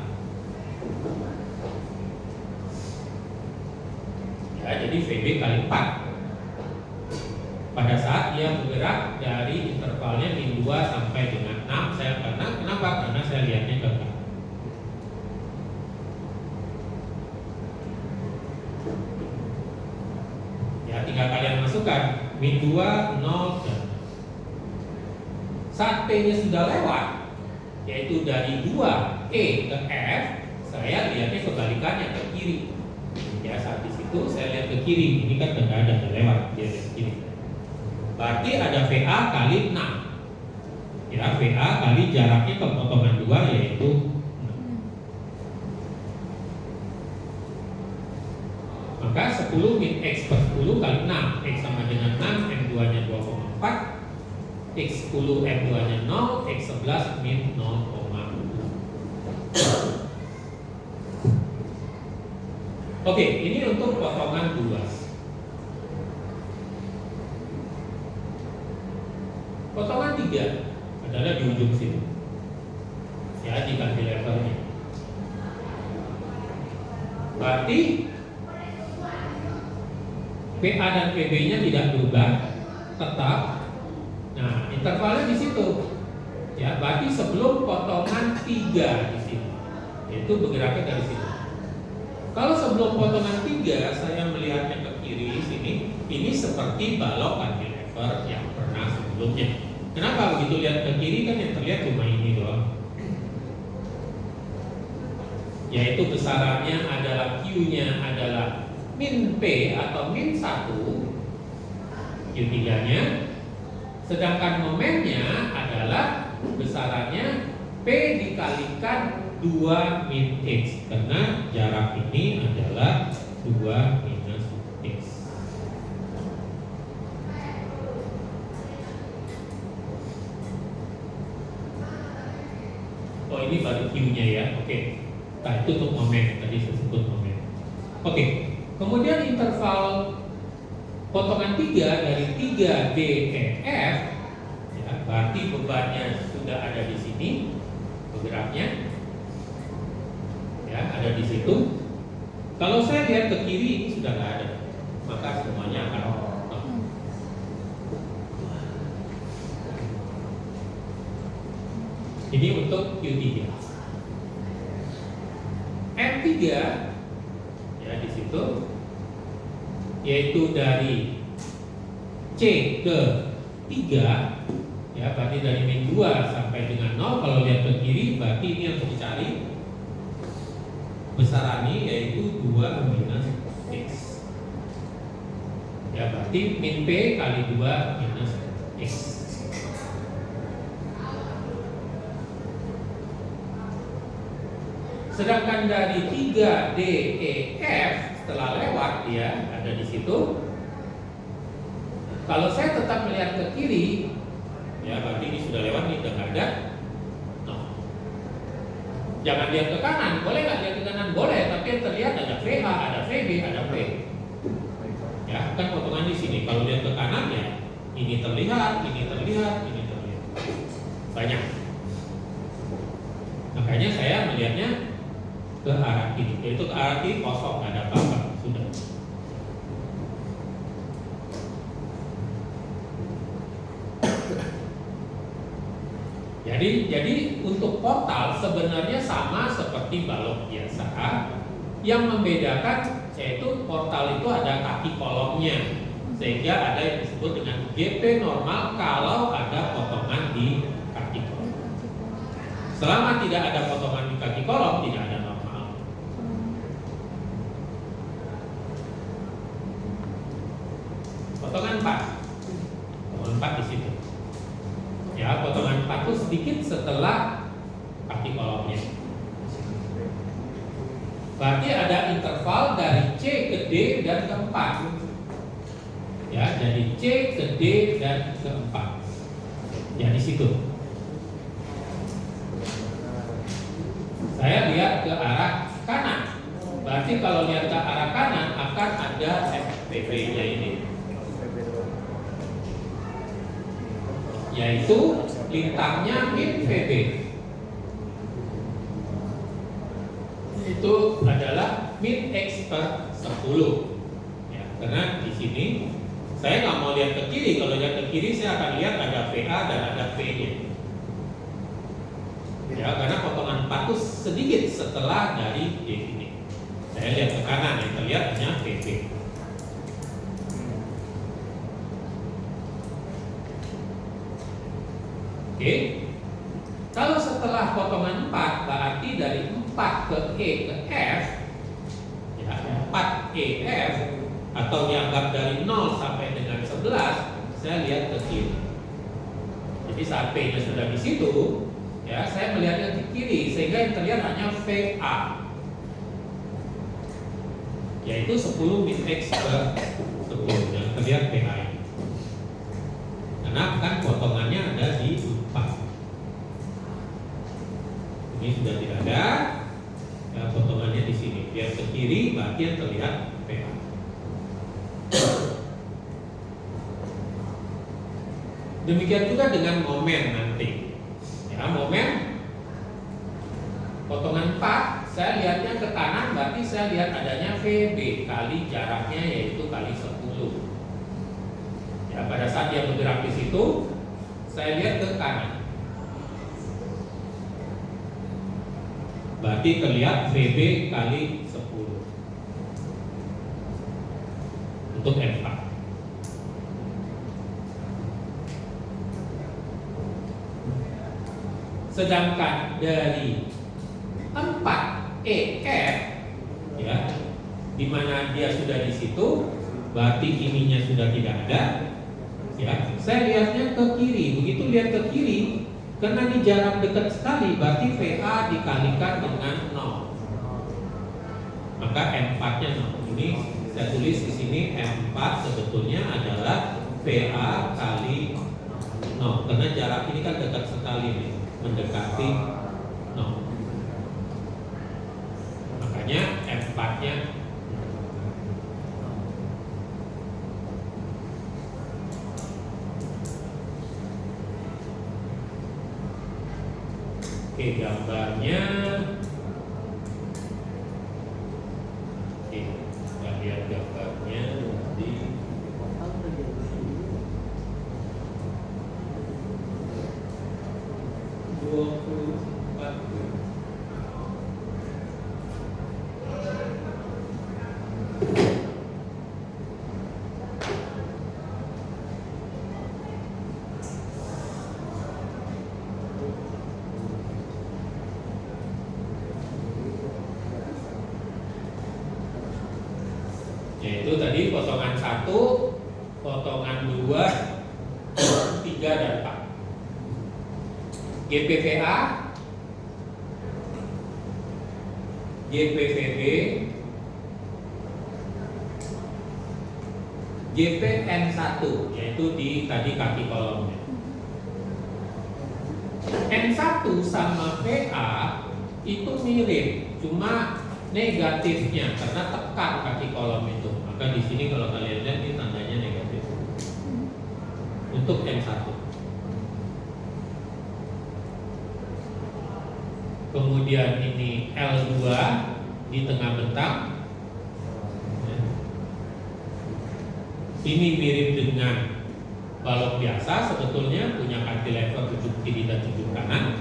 Ya, jadi VB kali 4. Pada saat dia bergerak dari intervalnya min 2 sampai dengan 6, saya karena kenapa Kenapa? Karena saya lihatnya ke kanan. Ya, tinggal kalian masukkan min 2, 0, dan saat P-nya sudah lewat, yaitu dari 2E ke F, saya lihatnya kebalikannya ke kiri. Ya, saat di situ saya lihat ke kiri, ini kan nggak ada lewat, dia ke kiri. Berarti ada VA kali 6. Ya, VA kali jaraknya ke potongan 2 yaitu 6. Maka 10 min X per 10 kali 6, X sama dengan 6, M2 nya 2,4, X10 M2 nya 0, X11 min 0,2. Oke, ini untuk potongan 2. Potongan 3 adalah di ujung sini. Ya, di cantilevernya. Berarti PA dan PB-nya tidak berubah, tetap. Nah, intervalnya di situ. Ya, berarti sebelum potongan 3 di sini. Itu bergeraknya dari sini. Kalau sebelum potongan 3 saya melihatnya ke kiri sini, ini seperti balok cantilever yang pernah sebelumnya. Kenapa begitu lihat ke kiri kan yang terlihat cuma ini doang. Yaitu besarannya adalah Q-nya adalah min P atau min 1, Q3-nya, sedangkan momennya adalah besarannya P dikalikan 2 min X, karena jarak ini adalah 2 minus X. Oh, ini baru Q-nya ya, oke. Nah, itu untuk momen, tadi saya sebut momen. Oke, kemudian interval potongan 3 dari 3 D E F, ya, berarti bebannya sudah ada di sini, bergeraknya, ya, ada di situ. Kalau saya lihat ke kiri ini sudah nggak ada, maka semuanya akan ini untuk Q3. M3 ya di situ, yaitu dari C ke 3, ya berarti dari min 2 sampai dengan 0. Kalau lihat ke kiri berarti ini yang harus dicari besarannya, yaitu 2 minus X. Ya berarti min P kali 2 minus X. Sedangkan dari 3 D E F setelah lewat dia ada di situ. Kalau saya tetap melihat ke kiri, ya berarti ini sudah lewat nih, udah nggak ada. No. Jangan lihat ke kanan, boleh nggak lihat ke kanan? Boleh, tapi yang terlihat ada VH, ada VB, ada P. Ya kan potongan di sini. Kalau lihat ke kanan ya ini terlihat, ini terlihat, ini terlihat. Banyak. Makanya saya melihatnya ke arah kiri, yaitu ke arah kiri kosong, nggak ada apa-apa, sudah. Jadi untuk portal sebenarnya sama seperti balok biasa. Yang membedakan yaitu portal itu ada kaki kolomnya, sehingga ada yang disebut dengan GP normal kalau ada potongan di kaki kolom. Selama tidak ada potongan di kaki kolom, tidak ada normal. Potongan 4 di situ. Ya, potongan 4 itu sedikit setelah kaki kolomnya. Berarti ada interval dari C ke D dan ke 4. Ya, dari C ke D dan ke 4. Ya, di situ. Saya lihat ke arah kanan. Berarti kalau lihat ke arah kanan akan ada FPP-nya ini, yaitu lintangnya min VB. Itu adalah min X per 10. Ya, karena di sini saya nggak mau lihat ke kiri. Kalau lihat ke kiri saya akan lihat ada VA dan ada V-nya. Ya, karena potongan 4 itu sedikit setelah dari D ini. Saya lihat ke kanan, yang terlihat hanya VB. Oke. Kalau setelah potongan 4 berarti dari 4 ke E ke F, ya 4 E F, atau dianggap dari 0 sampai dengan 11, saya lihat ke kiri. Jadi saat P-nya sudah di situ, ya saya melihatnya ke kiri sehingga yang terlihat hanya VA, yaitu 10 min X ke 10 yang terlihat PA ini. Karena kan potongannya ada di 4. Ini sudah tidak ada, ya, potongannya di sini. Biar ke kiri berarti yang terlihat PA. Demikian juga dengan momen nanti. Ya, momen potongan 4, saya lihatnya ke kanan berarti saya lihat adanya VB kali jaraknya yaitu kali 10. Ya, pada saat dia bergerak di situ, saya lihat ke kanan. Berarti terlihat VB kali 10 untuk M4. Sedangkan dari 4 EF, ya, di mana dia sudah di situ, berarti ininya sudah tidak ada. Ya, saya lihatnya ke kiri. Begitu lihat ke kiri, karena ini jarak dekat sekali, berarti VA dikalikan dengan 0. Maka M4-nya 0. Ini saya tulis di sini M4 sebetulnya adalah VA kali 0. Karena jarak ini kan dekat sekali nih, mendekati 0. Makanya M4-nya oke, gambarnya oke, kita lihat gambarnya di yaitu tadi potongan 1, potongan 2, 3 dan 4. GPVA, GPVB, GPN1, yaitu di tadi kaki kolomnya. N1 sama VA itu mirip, cuma negatifnya karena tekan kaki kolom itu. Maka di sini kalau kalian lihat ini tandanya negatif untuk N1. Kemudian ini L2 di tengah bentang. Ini mirip dengan balok biasa, sebetulnya punya cantilever ujung kiri dan ujung kanan.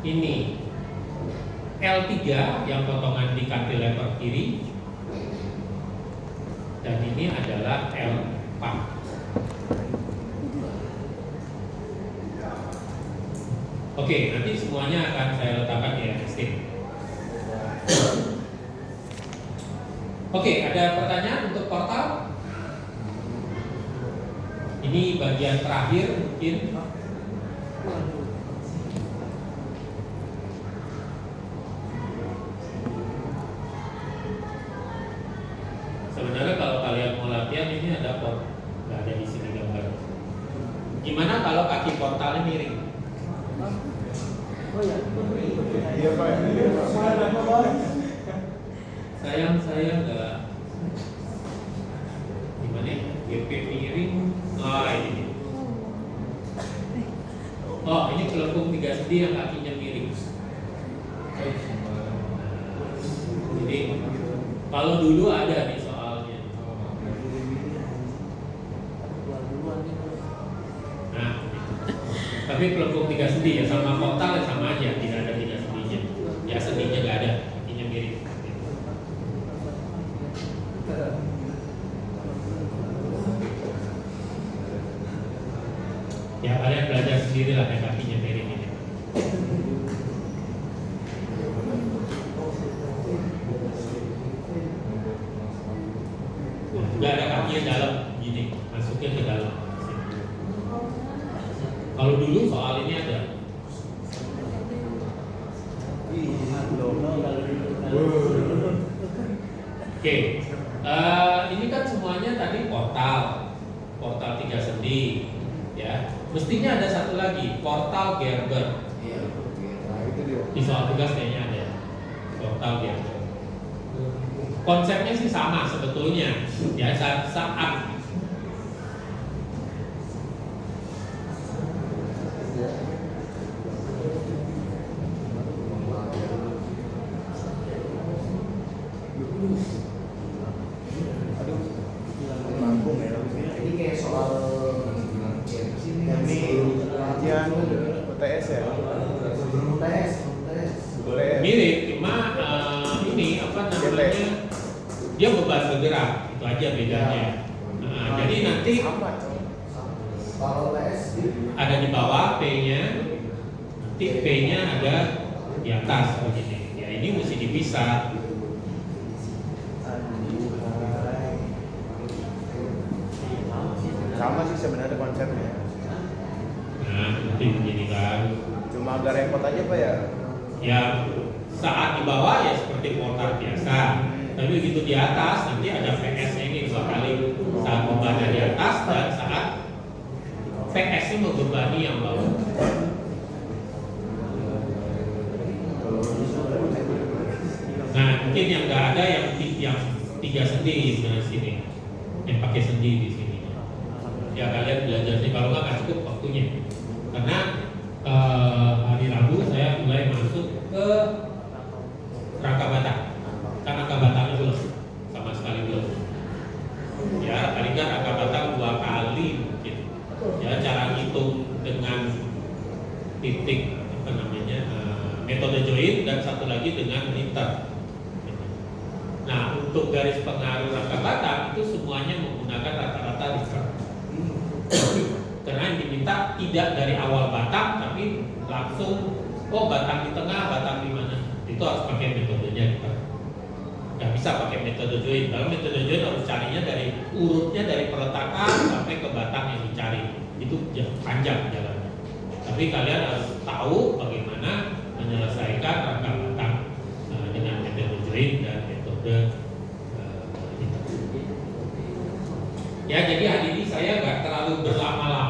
Ini L3 yang potongan di cantilever kiri, dan ini adalah L4. Oke, nanti semuanya akan saya letakkan di LST. Oke, ada pertanyaan untuk portal? Ini bagian terakhir mungkin. Sebenarnya kalau kalian mau latihan ini ada port, nggak ada di sini gambar. Gimana kalau kaki portalnya miring? Oh ya, Iya Pak. Saya nggak. Gimana? GP miring. Oh ini. Oh ini kelengkung 3 sendi yang kakinya miring. Jadi kalau dulu ada nih soalnya. Nah, tapi kelengkung 3 sendi sendi ya, sama portal ya sama aja, tidak ada tiga sendinya. Ya sendinya nggak ada, intinya mirip. Ya kalian belajar sendiri lah ya kakinya mirip ini. Nggak ada kakinya dalam gini, masuknya ke dalam. Kalau dulu soal ini ada. Oke, ini kan semuanya tadi portal 3 sendi, ya. Mestinya ada satu lagi, portal Gerber. Di soal tugas kayaknya ada portal Gerber. Konsepnya sih sama sebetulnya, ya saat Ini kayak soal Ini ujian UTS ya? UTS. mirip, cuma ini apa namanya, dia beban bergerak, itu aja bedanya. Nah, jadi nanti Sama coy. Kalau UTS ada di bawah P-nya, nanti P-nya ada di atas begini. Ya ini mesti dipisah. Sama sih sebenarnya konsepnya. Nah, nanti begini kan. Cuma agak repot aja Pak ya. Ya saat di bawah ya seperti portal biasa. Tapi begitu di atas nanti ada VS-nya ini 2 kali. Saat bebannya di atas dan saat VS-nya membebani yang bawah. Nah, mungkin yang nggak ada yang 3 sendi di sini, yang pakai sendi di sini. Ya kalian belajar sih, kalau nggak cukup waktunya. Karena hari Rabu saya mulai masuk ke rangka batak. Kan rangka bataknya belum, sama sekali belum. Ya paling nggak rangka batak 2 kali mungkin. Ya cara hitung dengan titik apa namanya metode join dan satu lagi dengan meter. Nah untuk garis pengaruh rangka batak itu semuanya menggunakan rata-rata Richter. Karena yang diminta tidak dari awal batang tapi langsung batang di tengah, batang di mana, itu harus pakai metodenya kita. Nggak bisa pakai metode join. Kalau metode join harus carinya dari urutnya dari peletakan sampai ke batang yang dicari. Itu panjang jalannya. Tapi kalian harus tahu bagaimana menyelesaikan rangka batang dengan metode join dan metode Ya jadi hari ini saya nggak terlalu berlama-lama